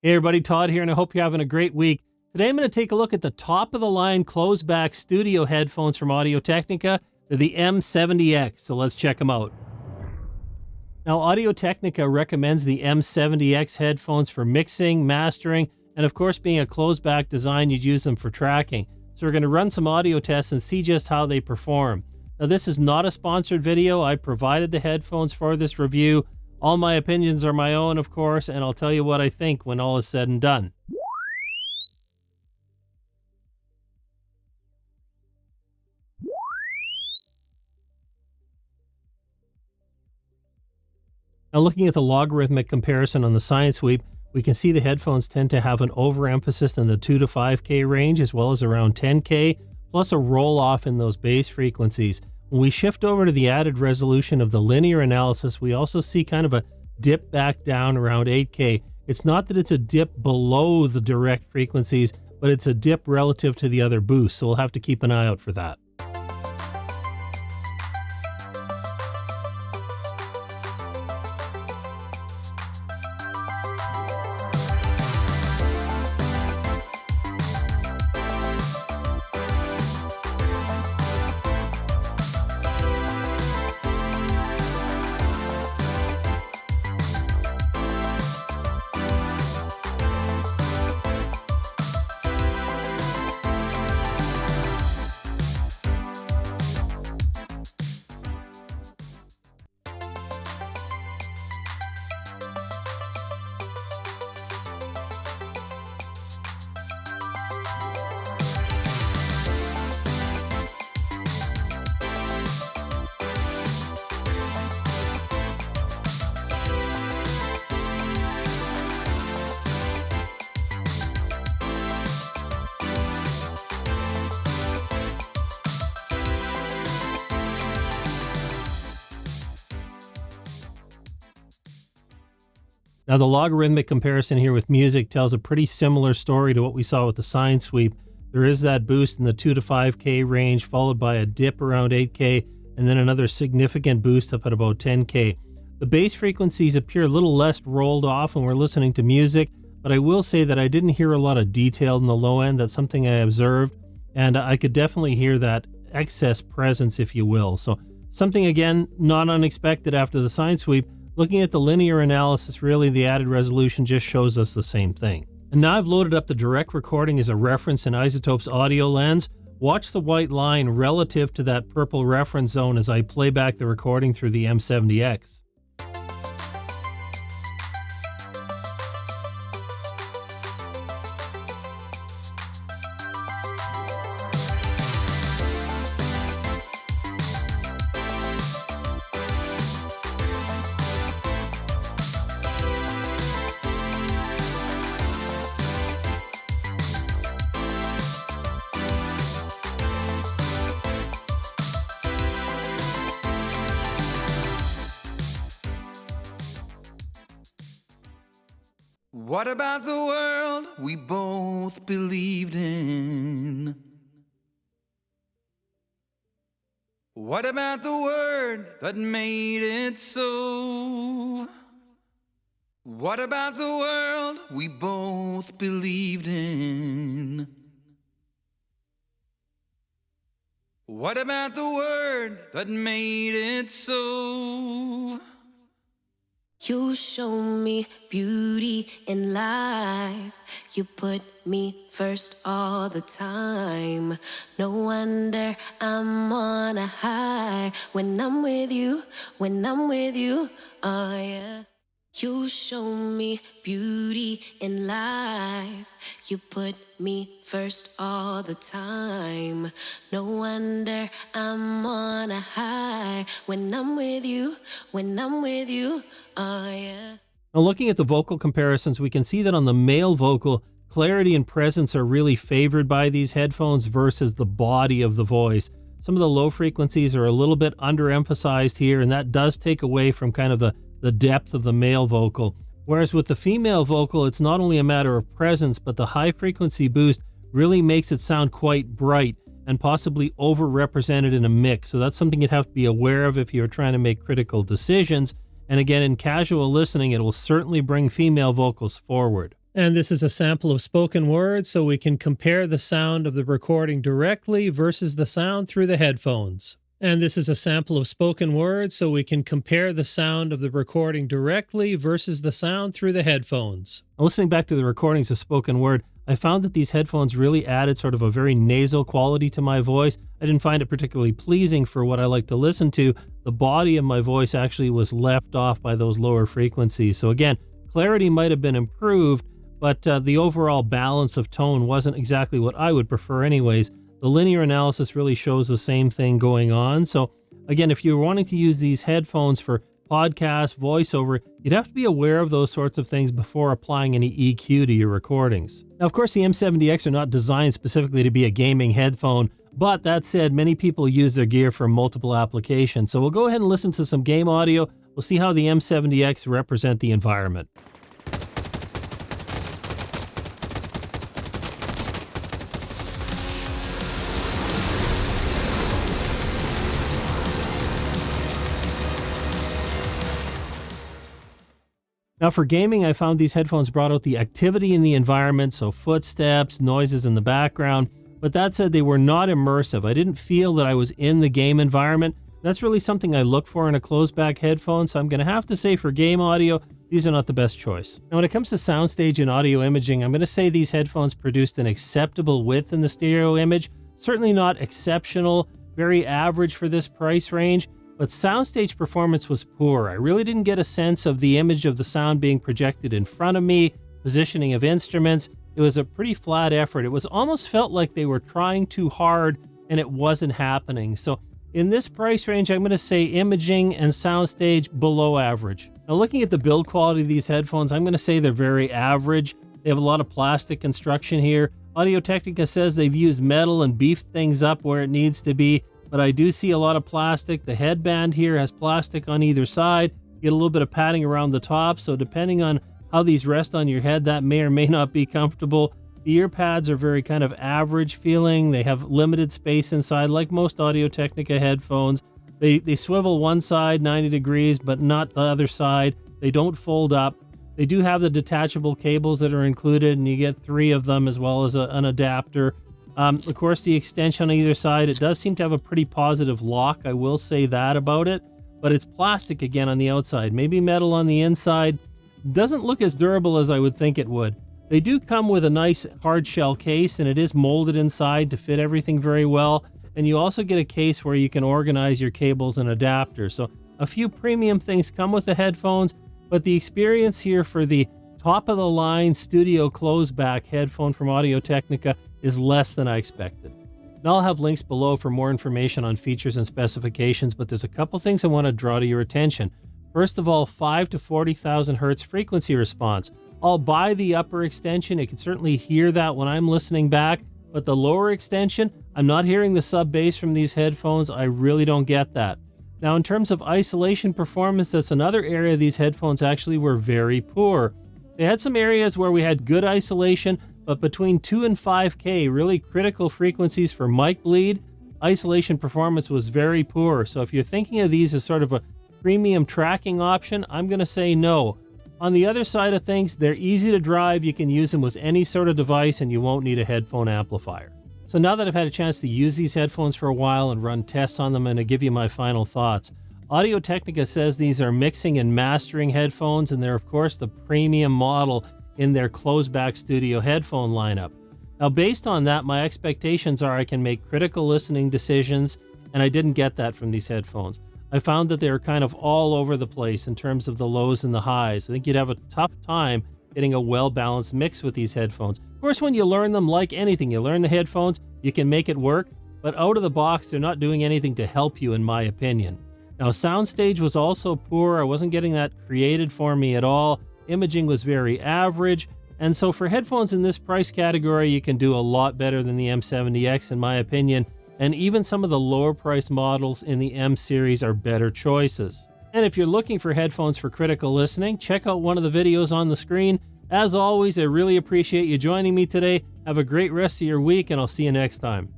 Hey everybody, Todd here, and I hope you're having a great week. Today I'm going to take a look at the top-of-the-line closed-back studio headphones from Audio-Technica. They're the M70x, so let's check them out. Now, Audio-Technica recommends the M70x headphones for mixing, mastering, and of course, being a closed-back design, you'd use them for tracking. So we're going to run some audio tests and see just how they perform. Now, this is not a sponsored video. I provided the headphones for this review. All my opinions are my own, of course, and I'll tell you what I think when all is said and done. Now, looking at the logarithmic comparison on the Sine sweep, we can see the headphones tend to have an overemphasis in the 2 to 5K range, as well as around 10K, plus a roll-off in those bass frequencies. When we shift over to the added resolution of the linear analysis, we also see kind of a dip back down around 8K. It's not that it's a dip below the direct frequencies, but it's a dip relative to the other boosts, so we'll have to keep an eye out for that. Now, the logarithmic comparison here with music tells a pretty similar story to what we saw with the Sine sweep. There is that boost in the 2 to 5K range, followed by a dip around 8K, and then another significant boost up at about 10K. The bass frequencies appear a little less rolled off when we're listening to music, but I will say that I didn't hear a lot of detail in the low end. That's something I observed, and I could definitely hear that excess presence, if you will. So something, again, not unexpected after the Sine sweep. Looking at the linear analysis, really the added resolution just shows us the same thing. And now I've loaded up the direct recording as a reference in iZotope's audio lens. Watch the white line relative to that purple reference zone as I play back the recording through the M70x. What about the world we both believed in? What about the word that made it so? What about the world we both believed in? What about the word that made it so? You show me beauty in life. You put me first all the time. No wonder I'm on a high when I'm with you, oh yeah. You show me beauty in life. You put me first all the time. No wonder I'm on a high when I'm with you, oh yeah. Now, looking at the vocal comparisons, we can see that on the male vocal, clarity and presence are really favored by these headphones versus the body of the voice. Some of the low frequencies are a little bit underemphasized here, and that does take away from kind of the depth of the male vocal. Whereas with the female vocal, it's not only a matter of presence, but the high frequency boost really makes it sound quite bright and possibly overrepresented in a mix. So that's something you'd have to be aware of if you're trying to make critical decisions. And again, in casual listening, it will certainly bring female vocals forward. And this is a sample of spoken words, so we can compare the sound of the recording directly versus the sound through the headphones. And this is a sample of spoken words, so we can compare the sound of the recording directly versus the sound through the headphones. Listening back to the recordings of spoken word, I found that these headphones really added sort of a very nasal quality to my voice. I didn't find it particularly pleasing for what I like to listen to. The body of my voice actually was left off by those lower frequencies. So again, clarity might have been improved, but the overall balance of tone wasn't exactly what I would prefer anyways. The linear analysis really shows the same thing going on. So again, if you're wanting to use these headphones for podcast, voiceover, you'd have to be aware of those sorts of things before applying any EQ to your recordings. Now, of course, the M70X are not designed specifically to be a gaming headphone, but that said, many people use their gear for multiple applications. So we'll go ahead and listen to some game audio. We'll see how the M70X represent the environment. Now for gaming, I found these headphones brought out the activity in the environment, so footsteps, noises in the background, but that said, they were not immersive. I didn't feel that I was in the game environment. That's really something I look for in a closed back headphone, so I'm going to have to say for game audio, these are not the best choice. Now when it comes to Soundstage and audio imaging, I'm going to say these headphones produced an acceptable width in the stereo image, certainly not exceptional, very average for this price range. But Soundstage performance was poor. I really didn't get a sense of the image of the sound being projected in front of me, positioning of instruments. It was a pretty flat effort. It was almost felt like they were trying too hard and it wasn't happening. So in this price range, I'm going to say imaging and Soundstage below average. Now looking at the build quality of these headphones, I'm going to say they're very average. They have a lot of plastic construction here. Audio-Technica says they've used metal and beefed things up where it needs to be. But I do see a lot of plastic. The headband here has plastic on either side. You get a little bit of padding around the top, so depending on how these rest on your head, that may or may not be comfortable. The ear pads are very kind of average feeling. They have limited space inside, like most Audio-Technica headphones. They swivel one side 90 degrees, but not the other side. They don't fold up. They do have the detachable cables that are included, and you get 3 of them as well as an adapter. Of course, the extension on either side, it does seem to have a pretty positive lock. I will say that about it, but it's plastic again on the outside, maybe metal on the inside. Doesn't look as durable as I would think it would. They do come with a nice hard shell case, and it is molded inside to fit everything very well. And you also get a case where you can organize your cables and adapters. So a few premium things come with the headphones, but the experience here for the top of the line studio closed back headphone from Audio-Technica is less than I expected. Now I'll have links below for more information on features and specifications, but there's a couple things I want to draw to your attention. First of all, 5 to 40,000 hertz frequency response. I'll buy the upper extension. It can certainly hear that when I'm listening back, but the lower extension, I'm not hearing the sub bass from these headphones. I really don't get that. Now in terms of isolation performance, that's another area these headphones actually were very poor. They had some areas where we had good isolation, but between 2 and 5K, really critical frequencies for mic bleed, isolation performance was very poor. So if you're thinking of these as sort of a premium tracking option, I'm going to say no. On the other side of things, they're easy to drive. You can use them with any sort of device and you won't need a headphone amplifier. So now that I've had a chance to use these headphones for a while and run tests on them, I'm going to give you my final thoughts. Audio-Technica says these are mixing and mastering headphones, and they're of course the premium model in their closed-back studio headphone lineup. Now based on that, my expectations are I can make critical listening decisions, and I didn't get that from these headphones. I found that they were kind of all over the place in terms of the lows and the highs. I think you'd have a tough time getting a well-balanced mix with these headphones. Of course, when you learn them, like anything, you learn the headphones, you can make it work, but out of the box, they're not doing anything to help you, in my opinion. Now, Soundstage was also poor. I wasn't getting that created for me at all. Imaging was very average. And so for headphones in this price category, you can do a lot better than the M70X, in my opinion. And even some of the lower price models in the M series are better choices. And if you're looking for headphones for critical listening, check out one of the videos on the screen. As always, I really appreciate you joining me today. Have a great rest of your week, and I'll see you next time.